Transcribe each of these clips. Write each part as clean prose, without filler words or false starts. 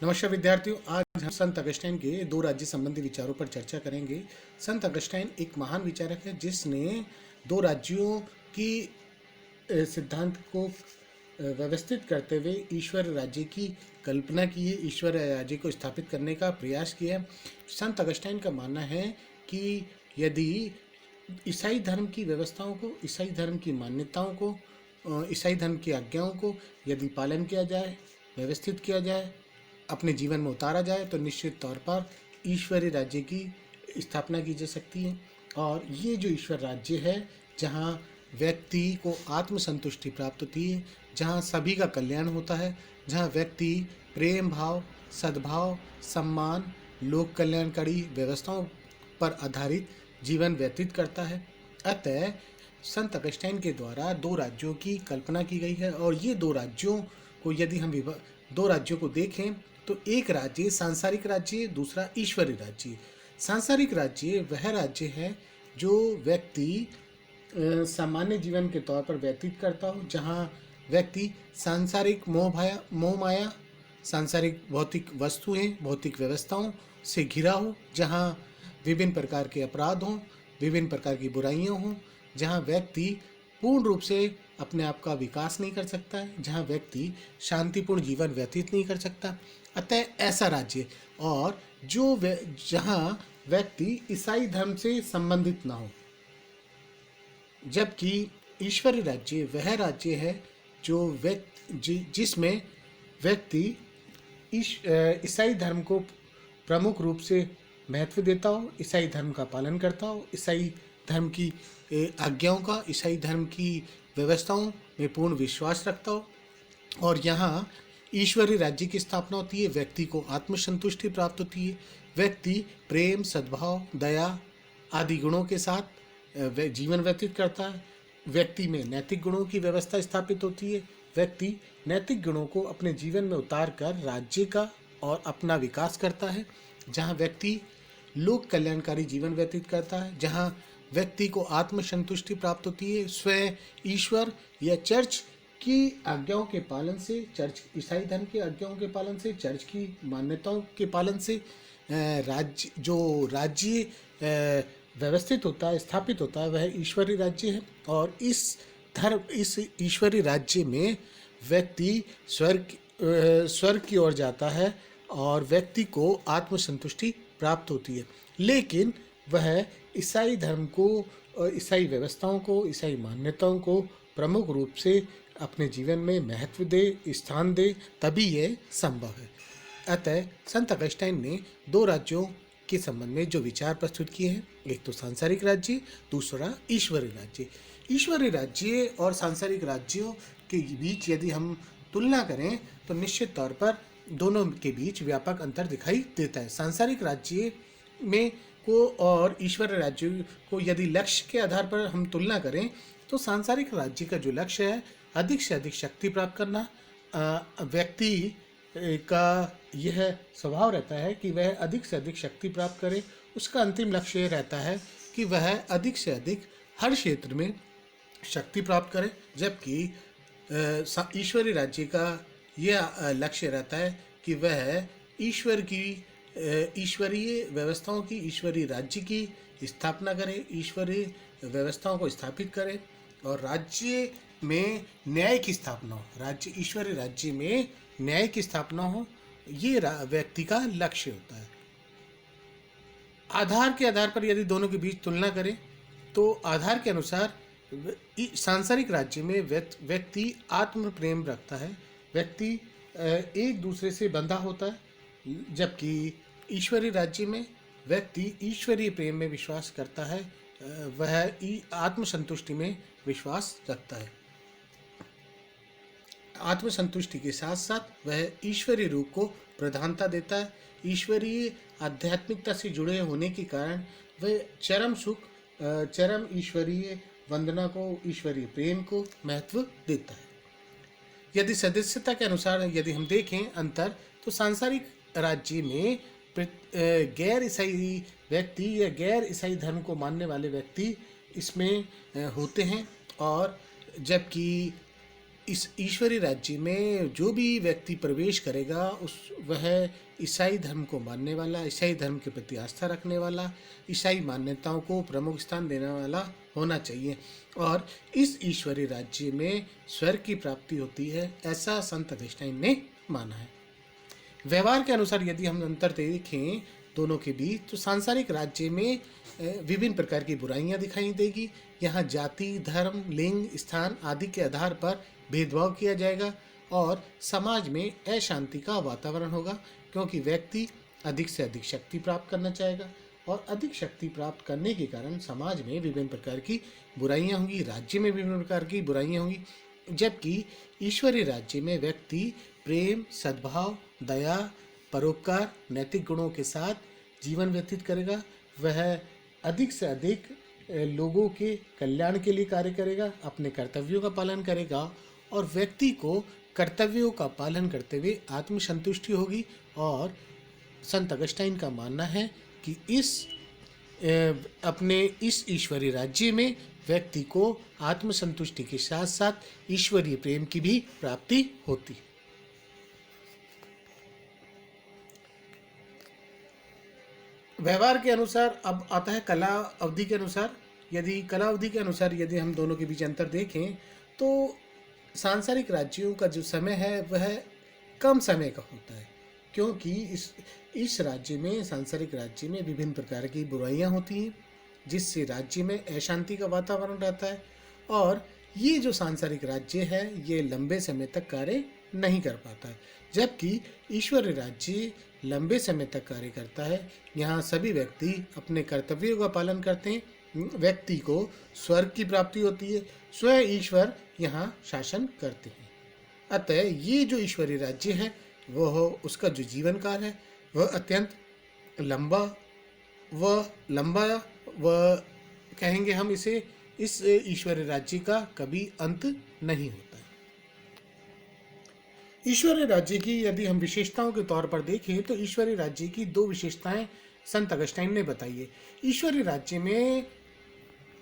नमस्कार विद्यार्थियों, आज हम संत अगस्टाइन के दो राज्य संबंधी विचारों पर चर्चा करेंगे। संत अगस्टाइन एक महान विचारक है जिसने दो राज्यों की सिद्धांत को व्यवस्थित करते हुए ईश्वर राज्य की कल्पना की है, ईश्वर राज्य को स्थापित करने का प्रयास किया है। संत अगस्टाइन का मानना है कि यदि ईसाई धर्म की व्यवस्थाओं को, ईसाई धर्म की मान्यताओं को, ईसाई धर्म की आज्ञाओं को यदि पालन किया जाए, व्यवस्थित किया जाए, अपने जीवन में उतारा जाए तो निश्चित तौर पर ईश्वरीय राज्य की स्थापना की जा सकती है। और ये जो ईश्वर राज्य है, जहाँ व्यक्ति को आत्मसंतुष्टि प्राप्त होती है, जहाँ सभी का कल्याण होता है, जहाँ व्यक्ति प्रेम भाव, सद्भाव, सम्मान, लोक कल्याणकारी व्यवस्थाओं पर आधारित जीवन व्यतीत करता है। अतः संत अगस्टाइन के द्वारा दो राज्यों की कल्पना की गई है, और ये दो राज्यों को यदि हम दो राज्यों को देखें तो एक राज्य सांसारिक राज्य, दूसरा ईश्वरीय राज्य। सांसारिक राज्य वह राज्य है जो व्यक्ति सामान्य जीवन के तौर पर व्यतीत करता हो, जहाँ व्यक्ति सांसारिक मोह माया, सांसारिक भौतिक वस्तुएं, भौतिक व्यवस्थाओं से घिरा हो, जहाँ विभिन्न प्रकार के अपराध हों, विभिन्न प्रकार की बुराइयां हों, जहाँ व्यक्ति पूर्ण रूप से अपने आप का विकास नहीं कर सकता है, जहाँ व्यक्ति शांतिपूर्ण जीवन व्यतीत नहीं कर सकता। अतः ऐसा राज्य, और जो जहाँ व्यक्ति ईसाई धर्म से संबंधित ना हो। जबकि ईश्वरीय राज्य वह राज्य है जो जिसमें व्यक्ति ईसाई धर्म को प्रमुख रूप से महत्व देता हो, ईसाई धर्म का पालन करता हो, ईसाई धर्म की आज्ञाओं का, ईसाई धर्म की व्यवस्थाओं में पूर्ण विश्वास रखता हो। और यहाँ ईश्वरीय राज्य की स्थापना होती है, व्यक्ति को आत्मसंतुष्टि प्राप्त होती है, व्यक्ति प्रेम, सद्भाव, दया आदि गुणों के साथ जीवन व्यतीत करता है, व्यक्ति में नैतिक गुणों की व्यवस्था स्थापित होती है, व्यक्ति नैतिक गुणों को अपने जीवन में उतार कर राज्य का और अपना विकास करता है, जहाँ व्यक्ति लोक कल्याणकारी जीवन व्यतीत करता है, जहाँ व्यक्ति को आत्मसंतुष्टि प्राप्त होती है, स्वयं ईश्वर या चर्च की आज्ञाओं के पालन से, चर्च ईसाई धर्म की आज्ञाओं के पालन से, चर्च की मान्यताओं के पालन से राज्य व्यवस्थित होता है, स्थापित होता है, वह ईश्वरीय राज्य है। और इस ईश्वरीय राज्य में व्यक्ति स्वर्ग की ओर जाता है और व्यक्ति को आत्मसंतुष्टि प्राप्त होती है। लेकिन वह ईसाई धर्म को, ईसाई व्यवस्थाओं को, ईसाई मान्यताओं को प्रमुख रूप से अपने जीवन में महत्व दे, स्थान दे, तभी यह संभव है। अतः संत अगस्टाइन ने दो राज्यों के संबंध में जो विचार प्रस्तुत किए हैं, एक तो सांसारिक राज्य, दूसरा ईश्वरीय राज्य। ईश्वरीय राज्य और सांसारिक राज्यों के बीच यदि हम तुलना करें तो निश्चित तौर पर दोनों के बीच व्यापक अंतर दिखाई देता है। सांसारिक राज्य में को और ईश्वरीय राज्य को यदि लक्ष्य के आधार पर हम तुलना करें तो सांसारिक राज्य का जो लक्ष्य है, अधिक से अधिक शक्ति प्राप्त करना। व्यक्ति का यह स्वभाव रहता है कि वह अधिक से अधिक शक्ति प्राप्त करे, उसका अंतिम लक्ष्य यह रहता है कि वह अधिक से अधिक हर क्षेत्र में शक्ति प्राप्त करे। जबकि ईश्वरीय राज्य का यह लक्ष्य रहता है कि वह ईश्वरीय व्यवस्थाओं की, ईश्वरीय राज्य की स्थापना करे, ईश्वरीय व्यवस्थाओं को स्थापित करे और राज्य में न्याय की स्थापना हो, ईश्वरीय राज्य में न्याय की स्थापना हो, ये व्यक्ति का लक्ष्य होता है। आधार के आधार पर यदि दोनों के बीच तुलना करें तो आधार के अनुसार सांसारिक राज्य में व्यक्ति आत्म प्रेम रखता है, व्यक्ति एक दूसरे से बंधा होता है, जबकि ईश्वरीय राज्य में व्यक्ति ईश्वरीय प्रेम में विश्वास करता है, वह आत्मसंतुष्टि में विश्वास रखता है। आत्मसंतुष्टि के साथ साथ वह ईश्वरीय रूप को प्रधानता देता है। ईश्वरीय आध्यात्मिकता से जुड़े होने के कारण वह चरम सुख, चरम ईश्वरीय वंदना को, ईश्वरीय प्रेम को महत्व देता है। यदि सदस्यता के अनुसार यदि हम देखें अंतर, तो सांसारिक राज्य में गैर ईसाई व्यक्ति या गैर ईसाई धर्म को मानने वाले व्यक्ति इसमें होते हैं, और जबकि इस ईश्वरीय राज्य में जो भी व्यक्ति प्रवेश करेगा वह ईसाई धर्म को मानने वाला, ईसाई धर्म के प्रति आस्था रखने वाला, ईसाई मान्यताओं को प्रमुख स्थान देने वाला होना चाहिए। और इस ईश्वरीय राज्य में स्वर्ग की प्राप्ति होती है, ऐसा संत अगस्टाइन ने माना है। व्यवहार के अनुसार यदि हम अंतर देखें दोनों के बीच, तो सांसारिक राज्य में विभिन्न प्रकार की बुराइयां दिखाई देगी। यहाँ जाति, धर्म, लिंग, स्थान आदि के आधार पर भेदभाव किया जाएगा और समाज में अशांति का वातावरण होगा, क्योंकि व्यक्ति अधिक से अधिक शक्ति प्राप्त करना चाहेगा और अधिक शक्ति प्राप्त करने के कारण समाज में विभिन्न प्रकार की बुराइयां होंगी, राज्य में विभिन्न प्रकार की बुराइयां होंगी। जबकि ईश्वरीय राज्य में व्यक्ति प्रेम, सद्भाव, दया, परोपकार, नैतिक गुणों के साथ जीवन व्यतीत करेगा। वह अधिक से अधिक लोगों के कल्याण के लिए कार्य करेगा, अपने कर्तव्यों का पालन करेगा और व्यक्ति को कर्तव्यों का पालन करते हुए आत्मसंतुष्टि होगी। और संत अगस्टाइन का मानना है कि अपने इस ईश्वरीय राज्य में व्यक्ति को आत्मसंतुष्टि के साथ साथ ईश्वरीय प्रेम की भी प्राप्ति होती। व्यवहार के अनुसार अब आता है कला अवधि के अनुसार। यदि कला अवधि के अनुसार यदि हम दोनों के बीच अंतर देखें तो सांसारिक राज्यों का जो समय है वह कम समय का होता है, क्योंकि इस राज्य में, सांसारिक राज्य में विभिन्न प्रकार की बुराइयां होती हैं, जिससे राज्य में अशांति का वातावरण रहता है और ये जो सांसारिक राज्य है ये लंबे समय तक कार्य नहीं कर पाता है। जबकि ईश्वरीय राज्य लंबे समय तक कार्य करता है। यहाँ सभी व्यक्ति अपने कर्तव्यों का पालन करते हैं, व्यक्ति को स्वर्ग की प्राप्ति होती है, स्वयं ईश्वर यहाँ शासन करते हैं। अतः ये जो ईश्वरीय राज्य है वह उसका जो जीवन काल है वह अत्यंत लंबा व कहेंगे हम इसे, इस ईश्वरीय राज्य का कभी अंत नहीं होता है। ईश्वरीय राज्य की यदि हम विशेषताओं के तौर पर देखें तो ईश्वरीय राज्य की दो विशेषताएं संत अगस्टाइन ने बताई है। ईश्वरीय राज्य में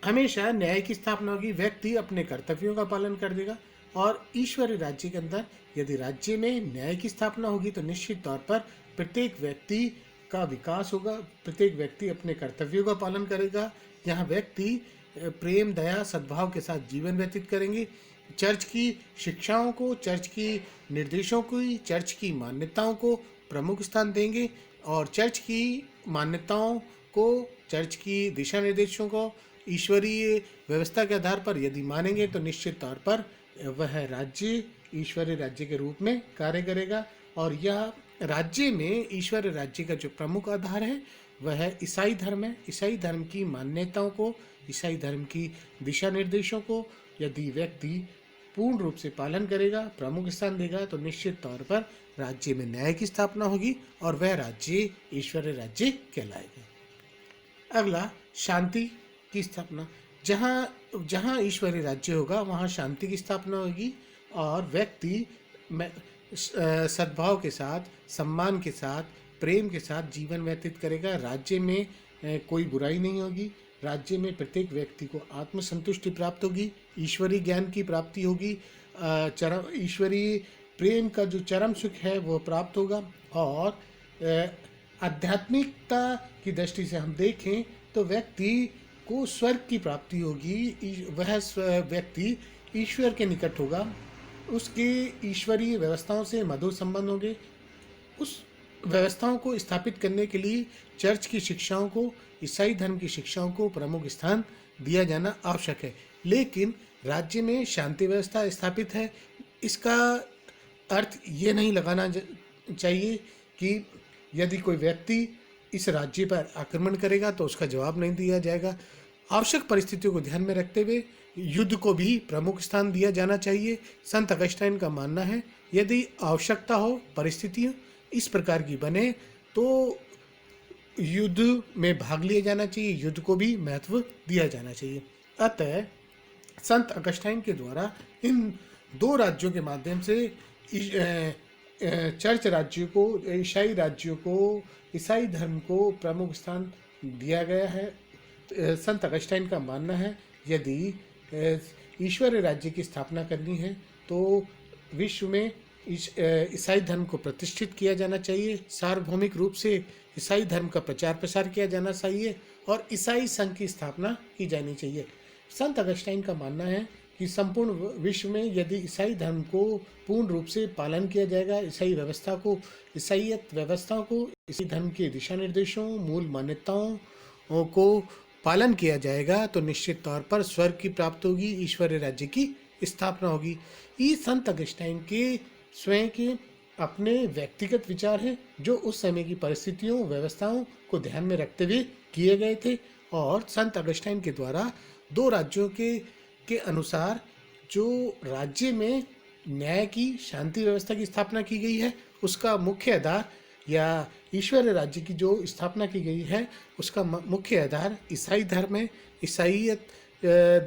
हमेशा न्याय की स्थापना होगी, व्यक्ति अपने कर्तव्यों का पालन कर देगा। और ईश्वरीय राज्य के अंदर यदि राज्य में न्याय की स्थापना होगी तो निश्चित तौर पर प्रत्येक व्यक्ति का विकास होगा, प्रत्येक व्यक्ति अपने कर्तव्यों का पालन करेगा। यहाँ व्यक्ति प्रेम, दया, सद्भाव के साथ जीवन व्यतीत करेंगे। चर्च की शिक्षाओं को, चर्च की निर्देशों को, चर्च की मान्यताओं को प्रमुख स्थान देंगे और चर्च की मान्यताओं को, चर्च की दिशा निर्देशों को ईश्वरीय व्यवस्था के आधार पर यदि मानेंगे तो निश्चित तौर पर वह राज्य ईश्वरीय राज्य के रूप में कार्य करेगा। और यह राज्य में ईश्वरीय राज्य का जो प्रमुख आधार है वह ईसाई धर्म है। ईसाई धर्म की मान्यताओं को, ईसाई धर्म की दिशा निर्देशों को यदि व्यक्ति पूर्ण रूप से पालन करेगा, प्रमुख स्थान देगा, तो निश्चित तौर पर राज्य में न्याय की स्थापना होगी और वह राज्य ईश्वरीय राज्य कहलाएगा। अगला, शांति की स्थापना। जहाँ ईश्वरीय राज्य होगा वहाँ शांति की स्थापना होगी और व्यक्ति सद्भाव के साथ, सम्मान के साथ, प्रेम के साथ जीवन व्यतीत करेगा। राज्य में कोई बुराई नहीं होगी, राज्य में प्रत्येक व्यक्ति को आत्मसंतुष्टि प्राप्त होगी, ईश्वरीय ज्ञान की प्राप्ति होगी, ईश्वरीय प्रेम का जो चरम सुख है वो प्राप्त होगा। और आध्यात्मिकता की दृष्टि से हम देखें तो व्यक्ति को स्वर्ग की प्राप्ति होगी, वह व्यक्ति ईश्वर के निकट होगा, उसके ईश्वरीय व्यवस्थाओं से मधुर संबंध होंगे। उस व्यवस्थाओं को स्थापित करने के लिए चर्च की शिक्षाओं को, ईसाई धर्म की शिक्षाओं को प्रमुख स्थान दिया जाना आवश्यक है। लेकिन राज्य में शांति व्यवस्था स्थापित है, इसका अर्थ ये नहीं लगाना चाहिए कि यदि कोई व्यक्ति इस राज्य पर आक्रमण करेगा तो उसका जवाब नहीं दिया जाएगा। आवश्यक परिस्थितियों को ध्यान में रखते हुए युद्ध को भी प्रमुख स्थान दिया जाना चाहिए। संत अगस्टाइन का मानना है यदि आवश्यकता हो, परिस्थितियाँ इस प्रकार की बने तो युद्ध में भाग लिया जाना चाहिए, युद्ध को भी महत्व दिया जाना चाहिए। अतः संत अगस्टाइन के द्वारा इन दो राज्यों के माध्यम से चर्च राज्य को, ईसाई राज्यों को, ईसाई धर्म को प्रमुख स्थान दिया गया है। संत अगस्टाइन का मानना है यदि ईश्वरीय राज्य की स्थापना करनी है तो विश्व में ईसाई धर्म को प्रतिष्ठित किया जाना चाहिए, सार्वभौमिक रूप से ईसाई धर्म का प्रचार प्रसार किया जाना चाहिए और ईसाई संघ की स्थापना की जानी चाहिए। संत अगस्टाइन का मानना है कि संपूर्ण विश्व में यदि ईसाई धर्म को पूर्ण रूप से पालन किया जाएगा, ईसाईयत व्यवस्था को, इसी धर्म के दिशा निर्देशों, मूल मान्यताओं को पालन किया जाएगा, तो निश्चित तौर पर स्वर्ग की प्राप्ति होगी, ईश्वरीय राज्य की स्थापना होगी। ये संत अगस्टाइन के स्वयं के अपने व्यक्तिगत विचार हैं, जो उस समय की परिस्थितियों, व्यवस्थाओं को ध्यान में रखते हुए किए गए थे। और संत अगस्टाइन के द्वारा 2 राज्यों के अनुसार जो राज्य में न्याय की, शांति व्यवस्था की स्थापना की गई है, उसका मुख्य आधार, या ईश्वरीय राज्य की जो स्थापना की गई है उसका मुख्य आधार ईसाई धर्म है। ईसाईयत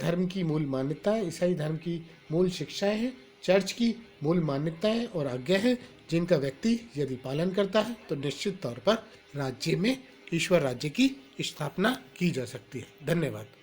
धर्म की मूल मान्यताएं, ईसाई धर्म की मूल शिक्षाएं हैं, चर्च की मूल मान्यताएं और आज्ञा है, जिनका व्यक्ति यदि पालन करता है तो निश्चित तौर पर राज्य में ईश्वर राज्य की स्थापना की जा सकती है। धन्यवाद।